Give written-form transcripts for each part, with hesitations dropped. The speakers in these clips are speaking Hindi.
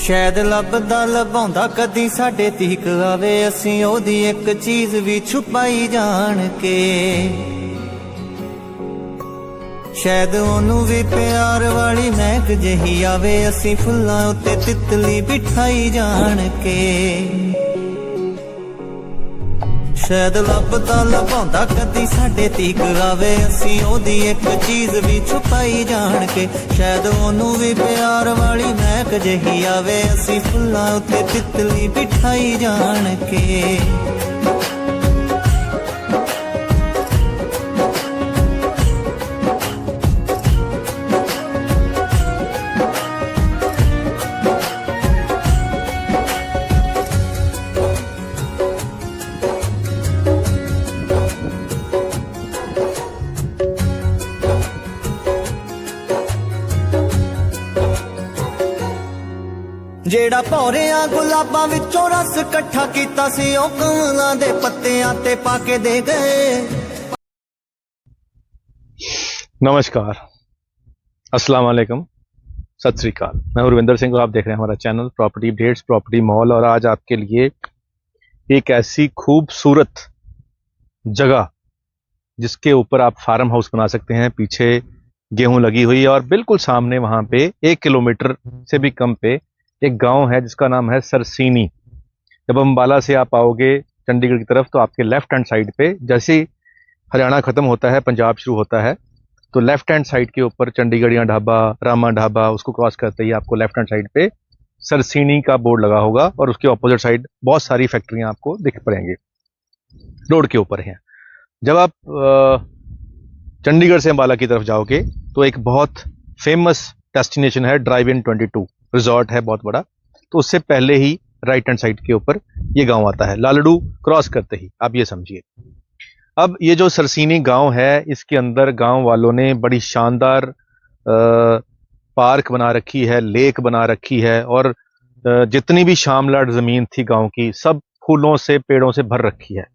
शायद लभदा लभाउंदा कदी साडे तीक आवे, असीं ओदी एक चीज भी छुपाई जान के। शायद ओनू भी प्यार वाली महक जही आवे, असीं फुल्लां उत्ते तितली बिठाई जान के। शायद लभदा लभाउंदा कदी साडे तीक आवे, असीं ओदी एक चीज भी छुपाई जान के। शायद ओनू भी प्यार वाली महक जही आवे, असीं फुल्लां उत्ते तितली बिठाई जान के। जेड़ा भौरिया गुलाबां विचों रस कट्ठा कीता सी, ओ कमलां दे पत्तियां ते पाके दे गए। नमस्कार, अस्सलाम वालेकुम, सत श्री अकाल। मैं रविंदर सिंह, आप देख रहे हैं हमारा channel property updates property mall. और आज आपके लिए एक ऐसी खूबसूरत जगह जिसके ऊपर आप फार्म हाउस बना सकते हैं। पीछे गेहूं लगी हुई है और बिल्कुल सामने वहां पे 1 किलोमीटर से भी कम पे एक गांव है जिसका नाम है सरसीनी। जब अम्बाला से आप आओगे चंडीगढ़ की तरफ तो आपके लेफ्ट हैंड साइड पे, जैसे ही हरियाणा खत्म होता है पंजाब शुरू होता है, तो लेफ्ट हैंड साइड के ऊपर चंडीगढ़िया ढाबा, रामा ढाबा, उसको क्रॉस करते ही आपको लेफ्ट हैंड साइड पे सरसीनी का बोर्ड लगा होगा और उसके ऑपोजिट साइड बहुत सारी फैक्ट्रियां आपको दिख पड़ेंगी, रोड के ऊपर हैं। जब आप चंडीगढ़ से अम्बाला की तरफ जाओगे तो एक बहुत फेमस डेस्टिनेशन है ड्राइव इन 22 रिजॉर्ट है, बहुत बड़ा। तो उससे पहले ही राइट हैंड साइड के ऊपर ये गांव आता है, लालड़ू क्रॉस करते ही, आप ये समझिए। अब ये जो सरसीनी गांव है, इसके अंदर गांव वालों ने बड़ी शानदार पार्क बना रखी है, लेक बना रखी है और जितनी भी शामलाट जमीन थी गांव की, सब फूलों से पेड़ों से भर रखी है।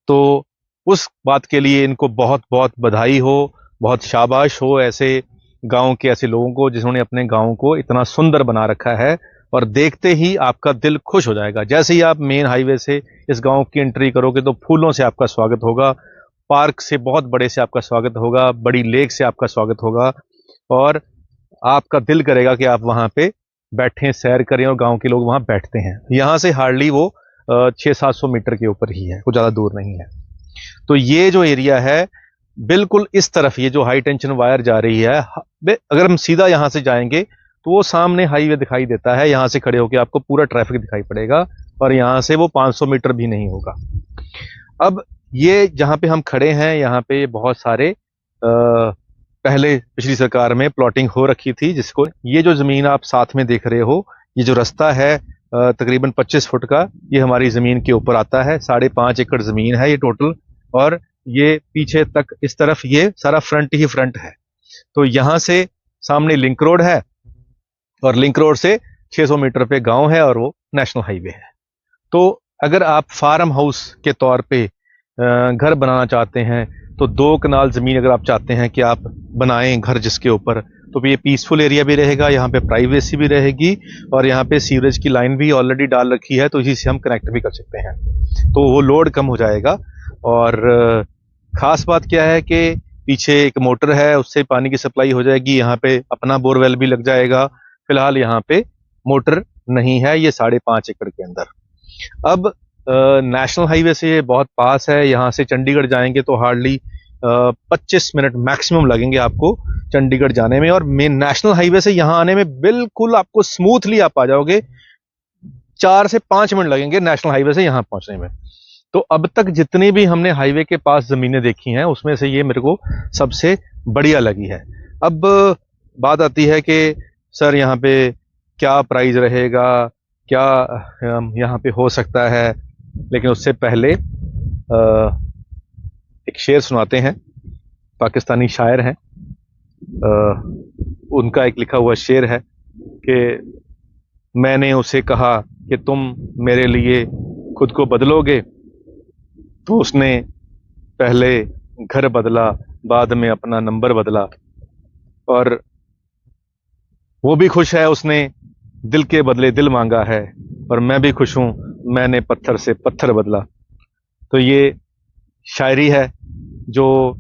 तो उस बात के लिए इनको बहुत बहुत बधाई हो, बहुत शाबाश हो ऐसे गांव के ऐसे लोगों को जिन्होंने अपने गांव को इतना सुंदर बना रखा है। और देखते ही आपका दिल खुश हो जाएगा। जैसे ही आप मेन हाईवे से इस गांव की एंट्री करोगे तो फूलों से आपका स्वागत होगा, पार्क से बहुत बड़े से आपका स्वागत होगा, बड़ी लेक से आपका स्वागत होगा और आपका दिल करेगा कि आप वहां पे बैठें, सैर करें। और गांव के लोग वहां बैठते हैं। यहां से हार्डली वो 600-700 मीटर के ऊपर ही है, कुछ ज्यादा दूर नहीं है। तो ये जो एरिया है बिल्कुल इस तरफ, ये जो हाई टेंशन वायर जा रही है, अगर हम सीधा यहां से जाएंगे तो वो सामने हाईवे दिखाई देता है। यहां से खड़े होकर आपको पूरा ट्रैफिक दिखाई पड़ेगा और यहां से वो 500 मीटर भी नहीं होगा। अब ये जहां पे हम खड़े हैं, यहाँ पे बहुत सारे पहले पिछली सरकार में प्लॉटिंग हो रखी थी, जिसको ये जो जमीन आप साथ में देख रहे हो, ये जो रास्ता है तकरीबन 25 फुट का, ये हमारी जमीन के ऊपर आता है। 5.5 एकड़ जमीन है ये टोटल। और ये पीछे तक इस तरफ ये सारा फ्रंट ही फ्रंट है। तो यहां से सामने लिंक रोड है और लिंक रोड से 600 मीटर पे गांव है और वो नेशनल हाईवे है। तो अगर आप फार्म हाउस के तौर पे घर बनाना चाहते हैं, तो 2 कनाल जमीन अगर आप चाहते हैं कि आप बनाएं घर जिसके ऊपर, तो ये पीसफुल एरिया भी रहेगा, यहाँ पे प्राइवेसी भी रहेगी और यहाँ पे सीवरेज की लाइन भी ऑलरेडी डाल रखी है, तो इसी से हम कनेक्ट भी कर सकते हैं। तो वो लोड कम हो जाएगा। और खास बात क्या है कि पीछे एक मोटर है, उससे पानी की सप्लाई हो जाएगी। यहाँ पे अपना बोरवेल भी लग जाएगा। फिलहाल यहाँ पे मोटर नहीं है, ये 5.5 एकड़ के अंदर। अब नेशनल हाईवे से ये बहुत पास है। यहाँ से चंडीगढ़ जाएंगे तो हार्डली 25 मिनट मैक्सिमम लगेंगे आपको चंडीगढ़ जाने में। और मेन नेशनल हाईवे से यहाँ आने में बिल्कुल आपको स्मूथली आप आ जाओगे, 4 से 5 मिनट लगेंगे नेशनल हाईवे से यहाँ पहुंचने में। तो अब तक जितनी भी हमने हाईवे के पास जमीनें देखी हैं, उसमें से ये मेरे को सबसे बढ़िया लगी है। अब बात आती है कि सर यहाँ पे क्या प्राइस रहेगा, क्या यहाँ पे हो सकता है। लेकिन उससे पहले एक शेर सुनाते हैं, पाकिस्तानी शायर हैं, उनका एक लिखा हुआ शेर है कि मैंने उसे कहा कि तुम मेरे लिए खुद को बदलोगे, तो उसने पहले घर बदला, बाद में अपना नंबर बदला। और वो भी खुश है, उसने दिल के बदले दिल मांगा है, और मैं भी खुश हूँ, मैंने पत्थर से पत्थर बदला। तो ये शायरी है जो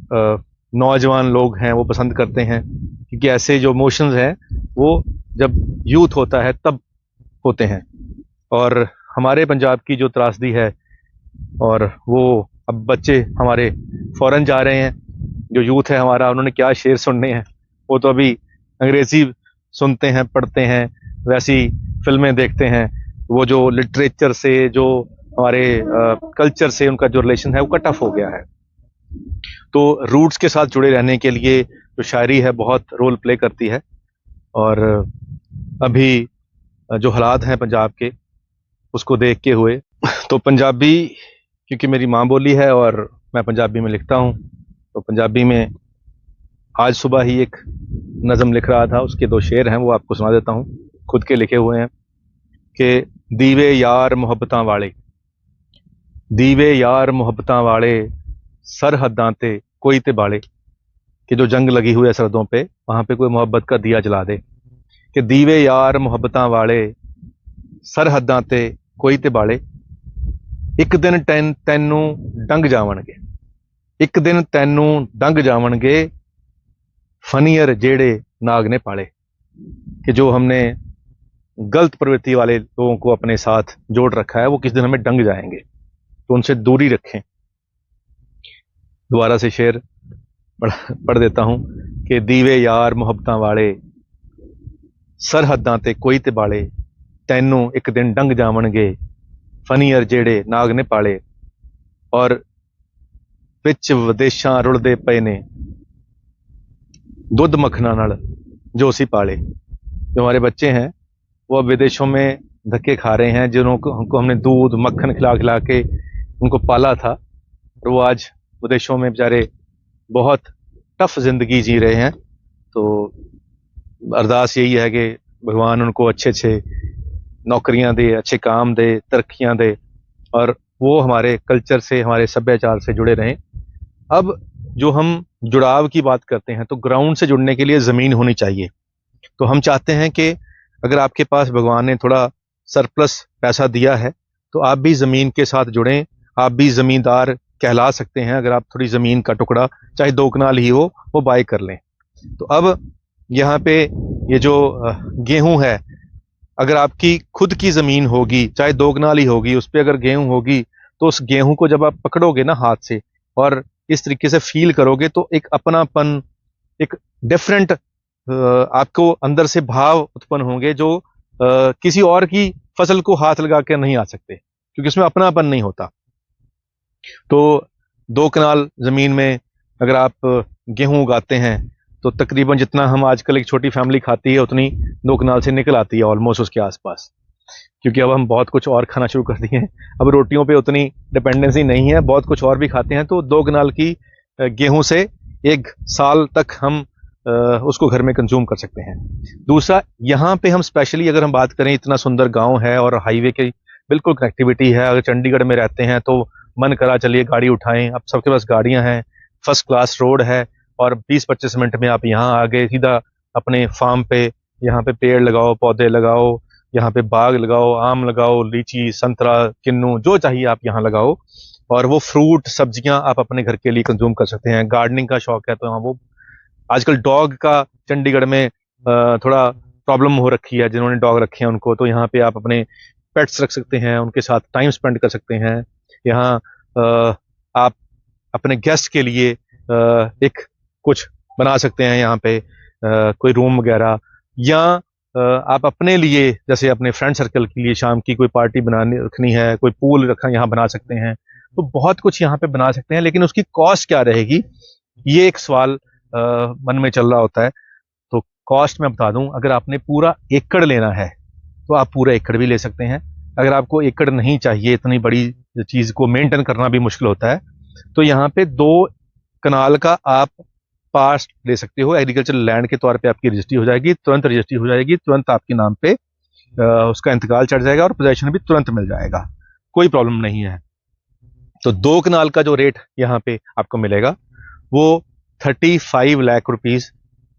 नौजवान लोग हैं वो पसंद करते हैं, क्योंकि ऐसे जो इमोशंस हैं वो जब यूथ होता है तब होते हैं। और हमारे पंजाब की जो त्रासदी है, और वो अब बच्चे हमारे फॉरेन जा रहे हैं, जो यूथ है हमारा, उन्होंने क्या शेर सुनने हैं, वो तो अभी अंग्रेजी सुनते हैं, पढ़ते हैं, वैसी फिल्में देखते हैं। वो जो लिटरेचर से, जो हमारे कल्चर से उनका जो रिलेशन है वो कट ऑफ हो गया है। तो रूट्स के साथ जुड़े रहने के लिए जो शायरी है बहुत रोल प्ले करती है। और अभी जो हालात हैं पंजाब के, उसको देख के हुए तो पंजाबी, क्योंकि मेरी माँ बोली है और मैं पंजाबी में लिखता हूँ, तो पंजाबी में आज सुबह ही एक नज़म लिख रहा था, उसके 2 शेर हैं, वो आपको सुना देता हूँ, खुद के लिखे हुए हैं। कि दीवे यार मुहब्बतां वाले, दीवे यार मुहब्बतां वाले, सरहदां ते कोई ते बाले। कि जो जंग लगी हुई है सरहदों पे, वहां पे कोई मोहब्बत का दिया जला दे। कि दीवे यार मुहब्बतां वाले, सरहदां ते कोई ते बाले। एक दिन तैनू डंग जावणगे, एक दिन तैनू डंग जावणगे, फनीयर जेड़े नाग ने पाले। कि जो हमने गलत प्रवृत्ति वाले लोगों को अपने साथ जोड़ रखा है, वो किस दिन हमें डंग जाएंगे, तो उनसे दूरी रखें। दोबारा से शेर पढ़ देता हूं कि दीवे यार मुहब्बतां वाले, सरहदां ते कोई ते बाले, तैनू एक दिन डंग जावणगे, फनीयर जेड़े नाग ने पाले। और विच विदेशां रुलदे पए ने, दुध मक्खना नाल जो सी पाले। जो हमारे बच्चे हैं वो अब विदेशों में धक्के खा रहे हैं, जिनको हमने दूध मक्खन खिला खिला के उनको पाला था, और वो आज विदेशों में बेचारे बहुत टफ जिंदगी जी रहे हैं। तो अरदास यही है कि भगवान उनको अच्छे अच्छे नौकरियां दे, अच्छे काम दे, तरक्कियां दे, और वो हमारे कल्चर से, हमारे सभ्याचार से जुड़े रहें। अब जो हम जुड़ाव की बात करते हैं, तो ग्राउंड से जुड़ने के लिए ज़मीन होनी चाहिए। तो हम चाहते हैं कि अगर आपके पास भगवान ने थोड़ा सरप्लस पैसा दिया है, तो आप भी ज़मीन के साथ जुड़ें, आप भी ज़मींदार कहला सकते हैं। अगर आप थोड़ी ज़मीन का टुकड़ा, चाहे 2 कनाल ही हो, वो बाय कर लें। तो अब यहाँ पे ये जो गेहूं है, अगर आपकी खुद की ज़मीन होगी, चाहे 2 कनाल ही होगी, उस पर अगर गेहूं होगी, तो उस गेहूं को जब आप पकड़ोगे ना हाथ से और इस तरीके से फील करोगे, तो एक अपनापन, एक डिफरेंट आपको अंदर से भाव उत्पन्न होंगे, जो किसी और की फसल को हाथ लगा के नहीं आ सकते, क्योंकि उसमें अपनापन नहीं होता। तो 2 कनाल जमीन में अगर आप गेहूं उगाते हैं, तो तकरीबन जितना हम आजकल एक छोटी फैमिली खाती है, उतनी 2 कनाल से निकल आती है ऑलमोस्ट उसके आसपास। क्योंकि अब हम बहुत कुछ और खाना शुरू कर दिए हैं, अब रोटियों पे उतनी डिपेंडेंसी नहीं है, बहुत कुछ और भी खाते हैं। तो 2 कनाल की गेहूं से 1 साल तक हम उसको घर में कंज्यूम कर सकते हैं। दूसरा, यहाँ पे हम स्पेशली अगर हम बात करें, इतना सुंदर गांव है और हाईवे की बिल्कुल कनेक्टिविटी है। अगर चंडीगढ़ में रहते हैं तो मन करा चलिए गाड़ी उठाएं, अब सबके पास गाड़ियां हैं, फर्स्ट क्लास रोड है, और 20-25 मिनट में आप यहाँ आ गए सीधा अपने फार्म पे। यहाँ पे पेड़ लगाओ, पौधे लगाओ, यहाँ पे बाग लगाओ, आम लगाओ, लीची, संतरा, किन्नू, जो चाहिए आप यहाँ लगाओ, और वो फ्रूट सब्जियां आप अपने घर के लिए कंज्यूम कर सकते हैं। गार्डनिंग का शौक है तो यहाँ वो, आजकल डॉग का चंडीगढ़ में थोड़ा प्रॉब्लम हो रखी है, जिन्होंने डॉग रखे हैं उनको, तो यहाँ पे आप अपने पेट्स रख सकते हैं, उनके साथ टाइम स्पेंड कर सकते हैं। यहाँ आप अपने गेस्ट के लिए एक कुछ बना सकते हैं यहाँ पे, कोई रूम वगैरह, या आप अपने लिए, जैसे अपने फ्रेंड सर्कल के लिए शाम की कोई पार्टी बनानी रखनी है, कोई पूल रखा यहाँ बना सकते हैं। तो बहुत कुछ यहाँ पे बना सकते हैं, लेकिन उसकी कॉस्ट क्या रहेगी, ये एक सवाल मन में चल रहा होता है। तो कॉस्ट मैं बता दूं, अगर आपने पूरा एकड़ लेना है तो आप पूरा एकड़ भी ले सकते हैं। अगर आपको एकड़ नहीं चाहिए, इतनी बड़ी चीज को मेंटेन करना भी मुश्किल होता है, तो यहाँ पे 2 कनाल का आप पास ले सकते हो। एग्रीकल्चर लैंड के तौर पे आपकी रजिस्ट्री हो जाएगी, तुरंत रजिस्ट्री हो जाएगी, तुरंत आपके नाम पे उसका इंतकाल चढ़ जाएगा और पोजेशन भी तुरंत मिल जाएगा, कोई प्रॉब्लम नहीं है। तो 2 कनाल का जो रेट यहाँ पे आपको मिलेगा वो 35 लाख रुपीज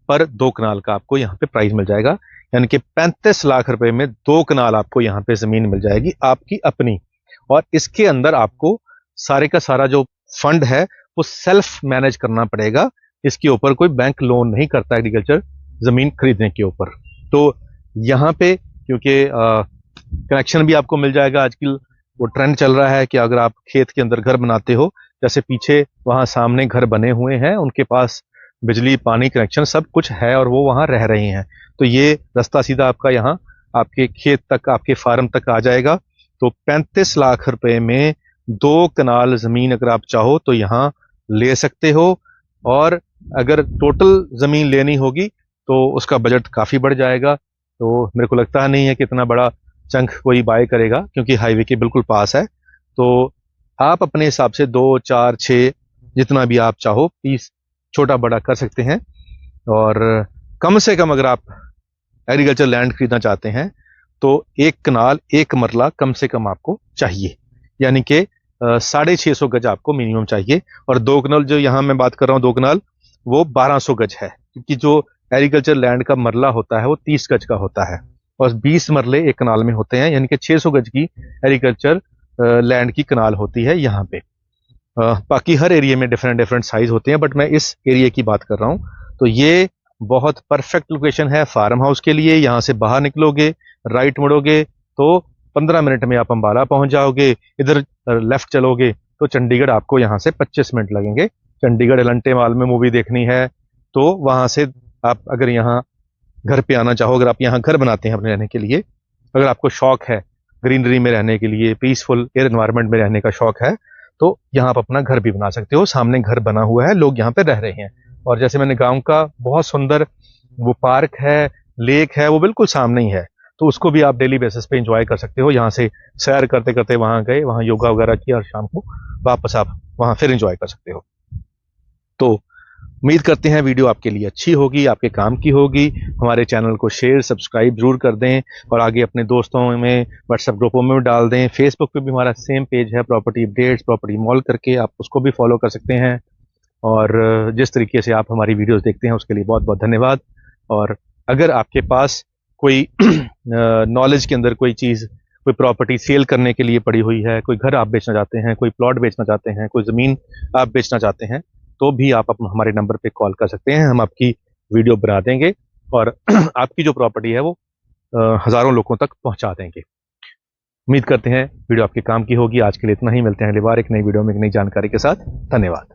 पर 2 कनाल का आपको यहाँ पे प्राइस मिल जाएगा। यानी कि 35 लाख रुपए में 2 कनाल आपको यहाँ पे जमीन मिल जाएगी आपकी अपनी। और इसके अंदर आपको सारे का सारा जो फंड है वो सेल्फ मैनेज करना पड़ेगा। इसके ऊपर कोई बैंक लोन नहीं करता एग्रीकल्चर जमीन खरीदने के ऊपर। तो यहाँ पे क्योंकि कनेक्शन भी आपको मिल जाएगा। आजकल वो ट्रेंड चल रहा है कि अगर आप खेत के अंदर घर बनाते हो, जैसे पीछे वहां सामने घर बने हुए हैं, उनके पास बिजली पानी कनेक्शन सब कुछ है और वो वहां रह रहे हैं, तो ये रास्ता सीधा आपका यहाँ आपके खेत तक, आपके फार्म तक आ जाएगा। तो 35 लाख रुपए में 2 कनाल जमीन अगर आप चाहो तो यहाँ ले सकते हो। और अगर टोटल जमीन लेनी होगी तो उसका बजट काफी बढ़ जाएगा। तो मेरे को लगता नहीं है कि इतना बड़ा चंक कोई बाय करेगा, क्योंकि हाईवे के बिल्कुल पास है। तो आप अपने हिसाब से 2, 4, 6 जितना भी आप चाहो पीस छोटा बड़ा कर सकते हैं। और कम से कम अगर आप एग्रीकल्चर लैंड खरीदना चाहते हैं तो 1 कनाल 1 मरला कम से कम आपको चाहिए, यानी कि 650 गज आपको मिनिमम चाहिए। और 2 कनाल जो यहाँ मैं बात कर रहा हूँ 2 कनाल वो 1200 गज है, क्योंकि जो एग्रीकल्चर लैंड का मरला होता है वो 30 गज का होता है और 20 मरले 1 कनाल में होते हैं, यानी कि 600 गज की एग्रीकल्चर लैंड की कनाल होती है यहाँ पे। बाकी हर एरिया में डिफरेंट डिफरेंट साइज होते हैं, बट मैं इस एरिया की बात कर रहा हूँ। तो ये बहुत परफेक्ट लोकेशन है फार्म हाउस के लिए। यहाँ से बाहर निकलोगे, राइट मुड़ोगे तो 15 मिनट में आप अंबाला पहुंच जाओगे। इधर लेफ्ट चलोगे तो चंडीगढ़ आपको यहाँ से 25 मिनट लगेंगे। चंडीगढ़ एलंटे मॉल में मूवी देखनी है तो वहां से आप अगर यहाँ घर पे आना चाहो, अगर आप यहाँ घर बनाते हैं अपने रहने के लिए, अगर आपको शौक है ग्रीनरी में रहने के लिए, पीसफुल एयर एनवायरनमेंट में रहने का शौक है, तो यहाँ आप अपना घर भी बना सकते हो। सामने घर बना हुआ है, लोग यहाँ पे रह रहे हैं। और जैसे मैंने गांव का बहुत सुंदर वो पार्क है, लेक है, वो बिल्कुल सामने ही है, तो उसको भी आप डेली बेसिस पे एंजॉय कर सकते हो। यहाँ से सैर करते करते वहां गए, वहां योगा वगैरह किया और शाम को वापस आप वहां फिर एंजॉय कर सकते हो। तो उम्मीद करते हैं वीडियो आपके लिए अच्छी होगी, आपके काम की होगी। हमारे चैनल को शेयर सब्सक्राइब जरूर कर दें और आगे अपने दोस्तों में व्हाट्सएप ग्रुपों में भी डाल दें। फेसबुक पे भी हमारा सेम पेज है प्रॉपर्टी अपडेट्स प्रॉपर्टी मॉल करके, आप उसको भी फॉलो कर सकते हैं। और जिस तरीके से आप हमारी वीडियोस देखते हैं उसके लिए बहुत बहुत धन्यवाद। और अगर आपके पास कोई नॉलेज के अंदर कोई चीज़, कोई प्रॉपर्टी सेल करने के लिए पड़ी हुई है, कोई घर आप बेचना चाहते हैं, कोई प्लॉट बेचना चाहते हैं, कोई ज़मीन आप बेचना चाहते हैं, तो भी आप हमारे नंबर पे कॉल कर सकते हैं। हम आपकी वीडियो बना देंगे और आपकी जो प्रॉपर्टी है वो हज़ारों लोगों तक पहुंचा देंगे। उम्मीद करते हैं वीडियो आपके काम की होगी। आज के लिए इतना ही, मिलते हैं अगली बार एक नई वीडियो में एक नई जानकारी के साथ। धन्यवाद।